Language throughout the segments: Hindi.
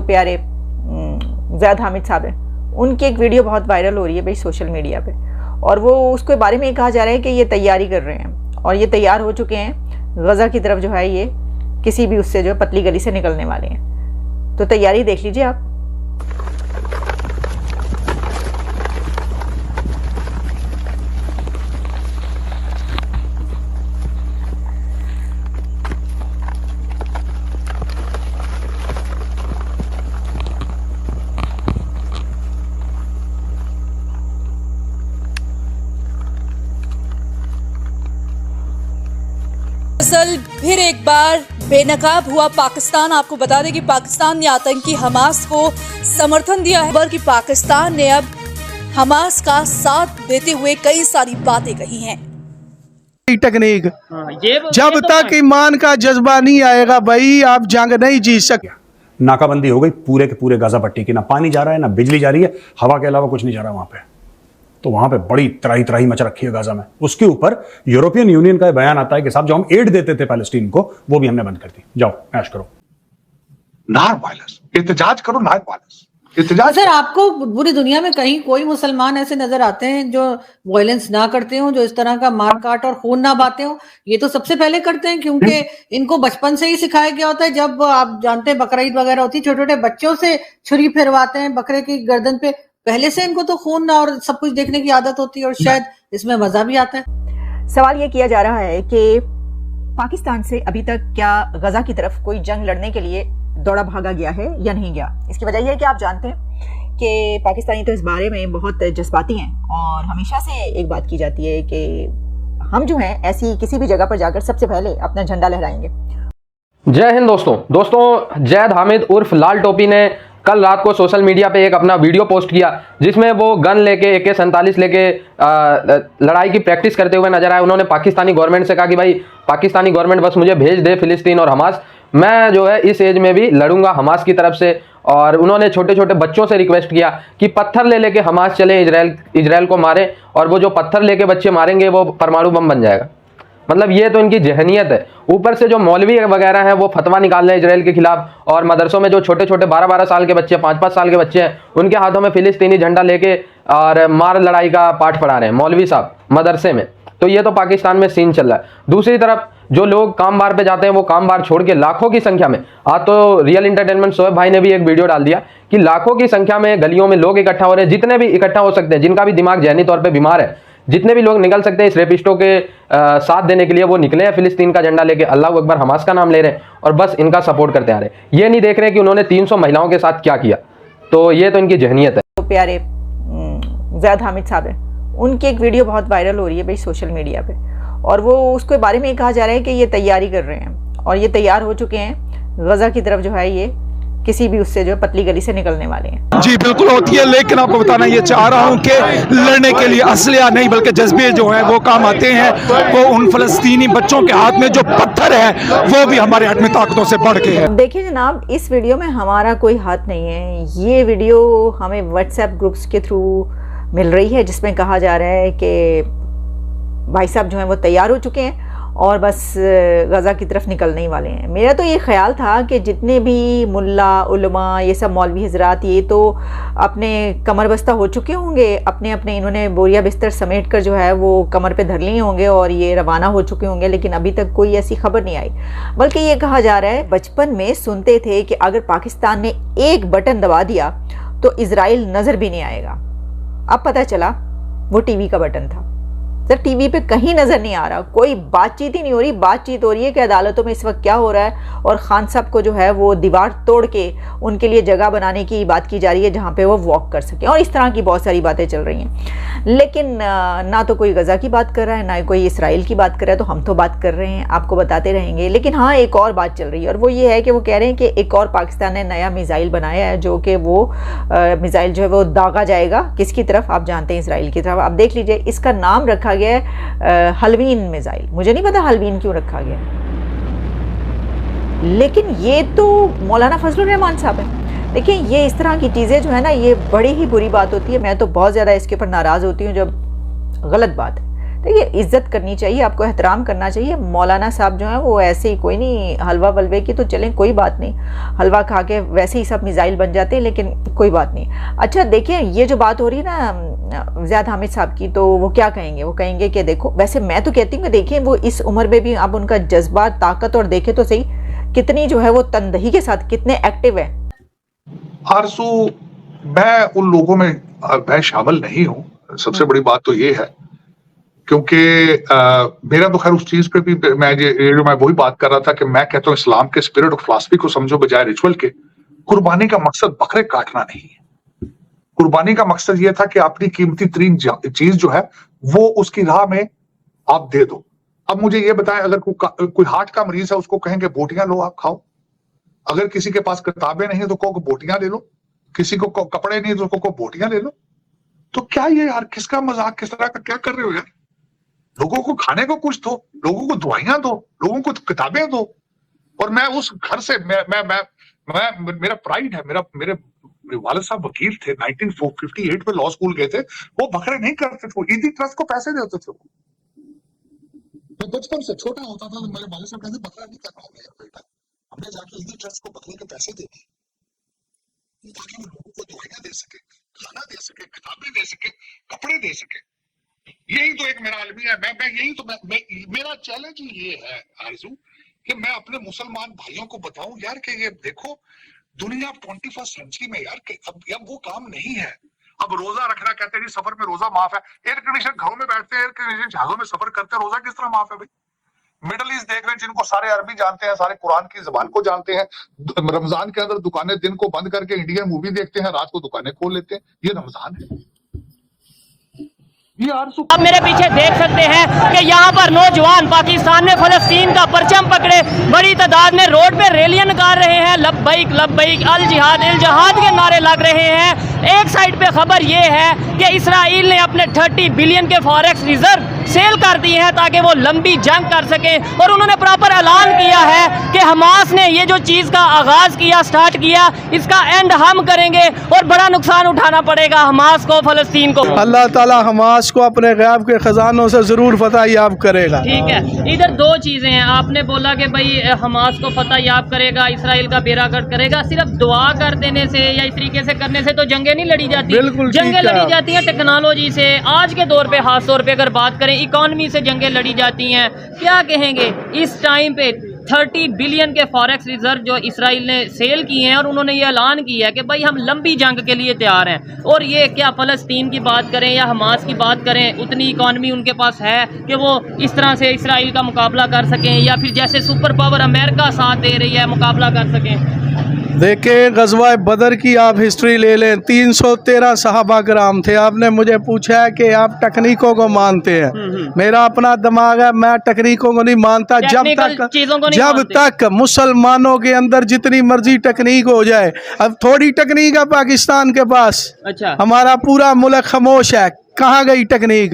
प्यारे ज़ैद हामिद साहब हैं, उनकी एक वीडियो बहुत वायरल हो रही है भाई सोशल मीडिया पे, और वो उसके बारे में ये कहा जा रहा है कि ये तैयारी कर रहे हैं और ये तैयार हो चुके हैं गज़ा की तरफ जो है ये किसी भी उससे जो है पतली गली से निकलने वाले हैं। तो तैयारी देख लीजिए आप। फिर एक बार बेनकाब हुआ पाकिस्तान। आपको बता दें कि पाकिस्तान ने आतंकी हमास को समर्थन दिया है, बल्कि पाकिस्तान ने अब हमास का साथ देते हुए कई सारी बातें कही हैं। टेक्निक जब तक ईमान का जज्बा नहीं आएगा भाई आप जंग नहीं जीत सकते। नाकाबंदी हो गई पूरे के पूरे गाजा पट्टी की, ना पानी जा रहा है ना बिजली जा रही है, हवा के अलावा कुछ नहीं जा रहा वहां पे। तो वहां पे बड़ी त्राही त्राही मच रखी है गाजा में। उसके ऊपर यूरोपियन यूनियन का बयान आता है कि साहब जो हम एड देते थे पैलेस्टीन को वो भी हमने बंद कर दी, जाओ ऐश करो, नॉट वायलेंस, एहतजाज करो, नॉट वायलेंस। सर आपको पूरी दुनिया में कहीं कोई मुसलमान ऐसे नजर आते हैं जो वायलेंस ना करते हो, जो इस तरह का मार काट और खून ना बहाते हो? ये तो सबसे पहले करते हैं क्योंकि इनको बचपन से ही सिखाया गया होता है। जब आप जानते हैं बकरा ईद वगैरह होती है, छोटे छोटे बच्चों से छुरी फिरवाते हैं बकरे की गर्दन पे, पहले से इनको तो खून और सब कुछ देखने की आदत होती है और शायद इसमें मजा भी आता है। सवाल ये किया जा रहा है कि पाकिस्तान से अभी तक क्या गजा की तरफ कोई जंग लड़ने के लिए दौड़ा भागा गया है या नहीं गया। इसकी वजह यह है कि आप जानते हैं कि पाकिस्तानी तो इस बारे में बहुत जज्बाती हैं और हमेशा से एक बात की जाती है कि हम जो हैं ऐसी किसी भी जगह पर जाकर सबसे पहले अपना झंडा लहराएंगे। जय हिंद दोस्तों ज़ैद हामिद उर्फ लाल टोपी ने कल रात को सोशल मीडिया पे एक अपना वीडियो पोस्ट किया जिसमें वो गन लेके AK-47 लेके लड़ाई की प्रैक्टिस करते हुए नजर आए। उन्होंने पाकिस्तानी गवर्नमेंट से कहा कि भाई पाकिस्तानी गवर्नमेंट बस मुझे भेज दे फिलिस्तीन और हमास, मैं जो है इस एज में भी लड़ूंगा हमास की तरफ से। और उन्होंने छोटे छोटे बच्चों से रिक्वेस्ट किया कि पत्थर ले लेके हमास चले, इजराइल को मारे, और वो जो पत्थर लेके बच्चे मारेंगे वो परमाणु बम बन जाएगा। मतलब ये तो इनकी जहनियत है। ऊपर से जो मौलवी वगैरह हैं वो फतवा निकाल रहे हैं इजराइल के खिलाफ, और मदरसों में जो छोटे छोटे 12-12 साल के बच्चे, 5-5 साल के बच्चे हैं, उनके हाथों में फिलिस्तीनी झंडा लेके और मार लड़ाई का पाठ पढ़ा रहे हैं मौलवी साहब मदरसे में। तो ये तो पाकिस्तान में सीन चल रहा है। दूसरी तरफ जो लोग काम बार पे जाते हैं वो काम बार छोड़ के लाखों की संख्या में, आज तो रियल इंटरटेनमेंट शोएब भाई ने भी एक वीडियो डाल दिया कि लाखों की संख्या में गलियों में लोग इकट्ठा हो रहे हैं, जितने भी इकट्ठा हो सकते हैं, जिनका भी दिमाग जहनी तौर पर बीमार है, जितने भी लोग निकल सकते हैं इस रेपिस्टों के साथ देने के लिए, वो निकले हैं फिलिस्तीन का झंडा लेके, अल्लाह अकबर हमास का नाम ले रहे हैं और बस इनका सपोर्ट करते आ रहे हैं। ये नहीं देख रहे कि उन्होंने 300 महिलाओं के साथ क्या किया। तो ये तो इनकी जहनियत है। तो प्यारे ज़ैद हामिद साहब हैं, उनकी एक वीडियो बहुत वायरल हो रही है भाई सोशल मीडिया पे, और वो उसके बारे में कहा जा रहा है कि ये तैयारी कर रहे हैं और ये तैयार हो चुके हैं गजा की तरफ जो है ये किसी भी उससे जो है पतली गली से निकलने वाले हैं। जी बिल्कुल होती है, लेकिन आपको बताना ये चाह रहा हूँ कि लड़ने के लिए असलिया नहीं बल्कि जज्बे जो हैं वो काम आते हैं। वो उन फलस्तीनी बच्चों के हाथ में जो पत्थर है वो भी हमारे आदमी ताकतों से बढ़ के है। देखिए जनाब, इस वीडियो में हमारा कोई हाथ नहीं है। ये वीडियो हमें व्हाट्सएप ग्रुप्स के थ्रू मिल रही है जिसमें कहा जा रहा है कि भाई साहब जो हैं वो तैयार हो चुके हैं और बस गज़ा की तरफ निकलने ही वाले हैं। मेरा तो ये ख्याल था कि जितने भी मुल्ला उलमा ये सब मौलवी हजरात ये तो अपने कमर बस्ता हो चुके होंगे, अपने अपने इन्होंने बोरिया बिस्तर समेट कर जो है वो कमर पे धर लिए होंगे और ये रवाना हो चुके होंगे, लेकिन अभी तक कोई ऐसी खबर नहीं आई। बल्कि ये कहा जा रहा है, बचपन में सुनते थे कि अगर पाकिस्तान ने एक बटन दबा दिया तो इजराइल नज़र भी नहीं आएगा। अब पता चला वो टीवी का बटन था। सर टीवी पे कहीं नजर नहीं आ रहा, कोई बातचीत ही नहीं हो रही। बातचीत हो रही है कि अदालतों में इस वक्त क्या हो रहा है और खान साहब को जो है वो दीवार तोड़ के उनके लिए जगह बनाने की बात की जा रही है जहाँ पे वो वॉक कर सके, और इस तरह की बहुत सारी बातें चल रही हैं। लेकिन ना तो कोई गज़ा की बात कर रहा है ना कोई इसराइल की बात कर रहा है। तो हम तो बात कर रहे हैं, आपको बताते रहेंगे। लेकिन हाँ, एक और बात चल रही है और वो ये है कि वो कह रहे हैं कि एक और पाकिस्तान ने नया मिसाइल बनाया है जो कि वो मिसाइल जो है वो दागा जाएगा किसकी तरफ, आप जानते हैं इसराइल की तरफ। आप देख लीजिए, इसका नाम रखा गया है हलवीन मिसाइल। मुझे नहीं पता हलवीन क्यों रखा गया, लेकिन ये तो मौलाना फजलुर रहमान साहब है। देखिए, ये इस तरह की चीज़ें जो है ना, ये बड़ी ही बुरी बात होती है। मैं तो बहुत ज़्यादा इसके ऊपर नाराज़ होती हूँ जब गलत बात है। देखिए इज्जत करनी चाहिए, आपको एहतराम करना चाहिए। मौलाना साहब जो हैं वो ऐसे ही कोई नहीं, हलवा वलवे की तो चलें कोई बात नहीं, हलवा खा के वैसे ही सब मिसाइल बन जाते हैं, लेकिन कोई बात नहीं। अच्छा देखिए ये जो बात हो रही है ना ज़ैद हामिद साहब की, तो वो क्या कहेंगे, वो कहेंगे कि देखो, वैसे मैं तो कहती हूँ कि देखिए वो इस उम्र में भी अब उनका जज्बा, ताकत और देखे तो सही कितनी जो है वो तनदही के साथ कितने एक्टिव है। आरज़ू, मैं उन लोगों में मैं शामिल नहीं हूँ, सबसे बड़ी बात तो ये है, क्योंकि मेरा तो खैर उस चीज पे भी मैं वही बात कर रहा था कि मैं कहता हूँ इस्लाम के स्पिरिट और फिलॉसफी को समझो बजाय रिचुअल के। कुर्बानी का मकसद बकरे काटना नहीं है, कुर्बानी का मकसद ये था कि अपनी कीमती तरीन चीज जो है वो उसकी राह में आप दे दो। अब मुझे ये बताएं, अगर कोई हार्ट का मरीज है उसको कहेंगे बोटियां लो आप खाओ, अगर किसी के पास किताबें नहीं है तो कहो बोटियां ले लो, किसी को कपड़े नहीं तो कहो बोटियां ले लो। तो क्या ये यार किसका मजाक, किस तरह का क्या कर रहे हो यार? लोगों को खाने को कुछ दो, लोगों को दवाइयां दो, लोगों को किताबें दो। और मैं उस घर से मेरा प्राइड है, मेरे वालिद साहब वकील थे, 1958 में लॉ स्कूल गए थे, वो बकरे नहीं करते थे, ईदी ट्रस्ट को पैसे देते थे। मैं बचपन से छोटा होता था तो मेरे वालिद साहब कहते बकरा नहीं करना होगा यार बेटा, हमने जाके ईदी ट्रस्ट को बकरे के पैसे दे दिए ताकि वो लोगों को दवाइयां दे सके, खाना दे सके, किताबें दे सके, कपड़े दे सके। यही तो एक मेरा अलमिया है। मैं यही तो मेरा चैलेंज ये है आरज़ू कि मैं अपने मुसलमान भाइयों को बताऊं यार कि ये देखो दुनिया 21st सेंचुरी में यार कि अब वो काम नहीं है। अब रोजा रखना, कहते हैं जी सफर में रोजा माफ है, एयर कंडीशन घरों में बैठते हैं, एयर कंडीशन जहाजों में सफर करते हैं, रोजा किस तरह माफ है भाई? मिडल ईस्ट देख रहे हैं जिनको सारे अरबी जानते हैं, सारे कुरान की जबान को जानते हैं, रमजान के अंदर दुकानें दिन को बंद करके इंडियन मूवी देखते हैं, रात को दुकानें खोल लेते हैं, ये रमजान है। आप मेरे पीछे देख सकते हैं कि यहाँ पर नौजवान पाकिस्तान में फलस्तीन का परचम पकड़े बड़ी तादाद में रोड पे रैलियां निकाल रहे हैं, लब्बैक लब्बैक अल जिहाद के नारे लग रहे हैं। एक साइड पे खबर ये है कि इसराइल ने अपने 30 बिलियन के फॉरेक्स रिजर्व सेल कर दिए हैं ताकि वो लंबी जंग कर सके, और उन्होंने प्रॉपर ऐलान किया है कि हमास ने ये जो चीज़ का आगाज किया, स्टार्ट किया, इसका एंड हम करेंगे और बड़ा नुकसान उठाना पड़ेगा हमास को, फलस्तीन को। अल्लाह ताला हमास को अपने गैब के खजानों से जरूर फतह याब करेगा। ठीक है, इधर दो चीजें हैं, आपने बोला कि भाई हमास को फतह याब करेगा, इसराइल का बेड़ा गर्क करेगा। सिर्फ दुआ कर देने से या इस तरीके से करने से तो जंगें नहीं लड़ी जाती, जंगें लड़ी जाती हैं टेक्नोलॉजी से। आज के दौर पे खास तौर पे अगर बात करें इकोनॉमी से जंगें लड़ी जाती हैं। क्या कहेंगे इस टाइम पे 30 बिलियन के फॉरेक्स रिजर्व जो इसराइल ने सेल किए हैं और उन्होंने ये ऐलान किया है कि भाई हम लंबी जंग के लिए तैयार हैं। और ये क्या फ़लस्तीन की बात करें या हमास की बात करें, उतनी इकॉनमी उनके पास है कि वो इस तरह से इसराइल का मुकाबला कर सकें, या फिर जैसे सुपर पावर अमेरिका साथ दे रही है मुकाबला कर सकें? देखें गज़वा बदर की आप हिस्ट्री ले लें, 313 सहाबा कराम थे। आपने मुझे पूछा है कि आप तकनीकों को मानते हैं, मेरा अपना दिमाग है, मैं तकनीकों को नहीं मानता। जब तक मुसलमानों के अंदर जितनी मर्जी तकनीक हो जाए, अब थोड़ी तकनीक है पाकिस्तान के पास, अच्छा हमारा पूरा मुल्क खामोश है, कहाँ गई तकनीक?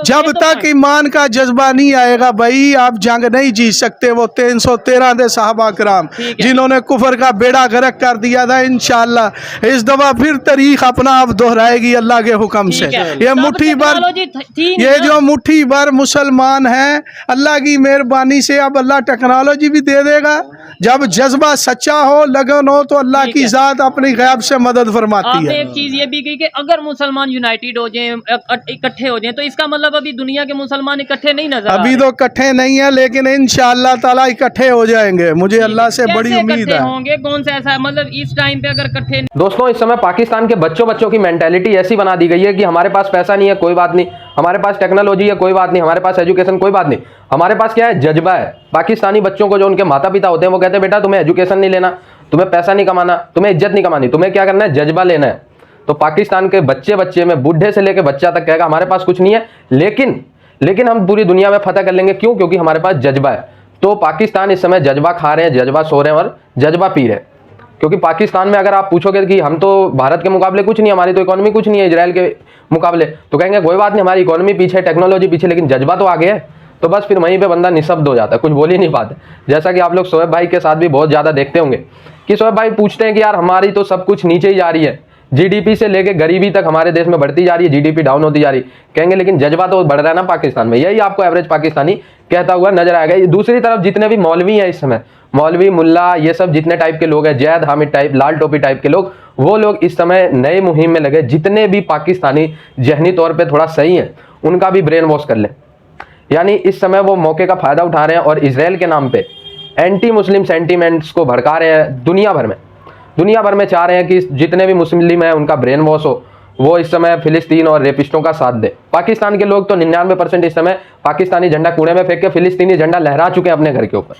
जब तक ईमान का जज्बा नहीं आएगा भाई आप जंग नहीं जीत सकते। वो 313 थे सहाबा कराम जिन्होंने कुफर का बेड़ा गर्क कर दिया था। इंशाअल्लाह इस दफा फिर तारीख अपना आप दोहराएगी अल्लाह के हुक्म से। ये मुट्ठी भर, ये जो मुट्ठी भर मुसलमान हैं, अल्लाह की मेहरबानी से अब अल्लाह टेक्नोलॉजी भी दे देगा। जब जज्बा सच्चा हो, लगन हो, तो अल्लाह की जात अपनी गैब से मदद फरमाती है। एक चीज ये भी कही कि अगर मुसलमान यूनाइटेड हो जाए, इकट्ठे हो जाएं, तो इसका मतलब अभी दुनिया के मुसलमान इकट्ठे नहीं नजर अभी तो इकट्ठे नहीं है, लेकिन इंशाअल्लाह ताला इकट्ठे हो जाएंगे। मुझे अल्लाह से बड़ी उम्मीद है। होंगे कौन सा ऐसा, मतलब इस टाइम पे अगर इकट्ठे। दोस्तों इस समय पाकिस्तान के बच्चों की मेंटालिटी ऐसी बना दी गई है कि हमारे पास पैसा नहीं है कोई बात नहीं, हमारे पास टेक्नोलॉजी है कोई बात नहीं, हमारे पास एजुकेशन कोई बात नहीं, हमारे पास क्या है, जज्बा है। पाकिस्तानी बच्चों को जो उनके माता पिता होते हैं वो कहते हैं बेटा तुम्हें एजुकेशन नहीं लेना, तुम्हें पैसा नहीं कमाना, तुम्हें इज्जत नहीं कमानी, तुम्हें क्या करना है, जज्बा लेना है। तो पाकिस्तान के बच्चे में बूढ़े से लेकर बच्चा तक कहेगा हमारे पास कुछ नहीं है, लेकिन हम पूरी दुनिया में फतह कर लेंगे। क्यों? क्योंकि हमारे पास जज्बा है। तो पाकिस्तान इस समय जज्बा खा रहे हैं, जज्बा सो रहे हैं और जज्बा पी रहे हैं। क्योंकि पाकिस्तान में अगर आप पूछोगे कि हम तो भारत के मुकाबले कुछ नहीं, हमारी तो इकोनॉमी कुछ नहीं है इजराइल के मुकाबले, तो कहेंगे कोई बात नहीं, हमारी इकोनॉमी पीछे, टेक्नोलॉजी पीछे, लेकिन जज्बा तो आगे है। तो बस फिर वहीं पे बंदा निशब्द हो जाता है, कुछ बोल ही नहीं पाते। जैसा कि आप लोग शोएब भाई के साथ भी बहुत ज़्यादा देखते होंगे कि शोएब भाई पूछते हैं कि यार हमारी तो सब कुछ नीचे ही जा रही है, जीडीपी से लेके गरीबी तक हमारे देश में बढ़ती जा रही है, जीडीपी डाउन होती जा रही है। कहेंगे लेकिन जज्बा तो बढ़ रहा है ना पाकिस्तान में, यही आपको एवरेज पाकिस्तानी कहता हुआ नजर आएगा। दूसरी तरफ जितने भी मौलवी हैं इस समय, मौलवी, मुल्ला, ये सब जितने टाइप के लोग हैं, जैद हामिद टाइप, लाल टोपी टाइप के लोग, वो लोग इस समय नए मुहिम में लगे। जितने भी पाकिस्तानी जहनी तौर पर थोड़ा सही हैं उनका भी ब्रेन वॉश कर लें। यानी इस समय वो मौके का फायदा उठा रहे हैं और इजराइल के नाम पे एंटी मुस्लिम सेंटीमेंट्स को भड़का रहे हैं। दुनिया भर में चाह रहे हैं कि जितने भी मुस्लिम हैं उनका ब्रेन वॉश हो, वो इस समय फिलिस्तीन और रेपिस्टों का साथ दे। पाकिस्तान के लोग तो 99% इस समय पाकिस्तानी झंडा कूड़े में फेंक के फिलिस्तीनी झंडा लहरा चुके हैं अपने घर के ऊपर।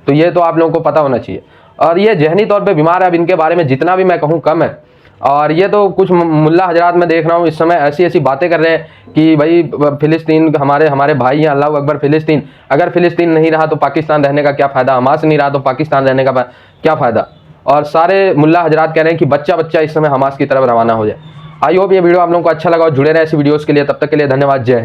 तो ये तो आप लोगों को पता होना चाहिए। और ये जहनी तौर पे बीमार है, अब इनके बारे में जितना भी मैं कहूँ कम है। और ये तो कुछ मुल्ला हजरात में देख रहा हूँ इस समय ऐसी बातें कर रहे हैं कि भाई फिलिस्तीन हमारे भाई हैं, अल्लाह अकबर फिलिस्तीन, अगर फिलिस्तीन नहीं रहा तो पाकिस्तान रहने का क्या फ़ायदा, हमास नहीं रहा तो पाकिस्तान रहने का क्या फ़ायदा। और सारे मुल्ला हजरात कह रहे हैं कि बच्चा इस समय हमास की तरफ रवाना हो जाए। आई होप ये वीडियो आप लोगों को अच्छा लगा और जुड़े रहे ऐसी वीडियोज़ के लिए। तब तक के लिए धन्यवाद। जय हिंद।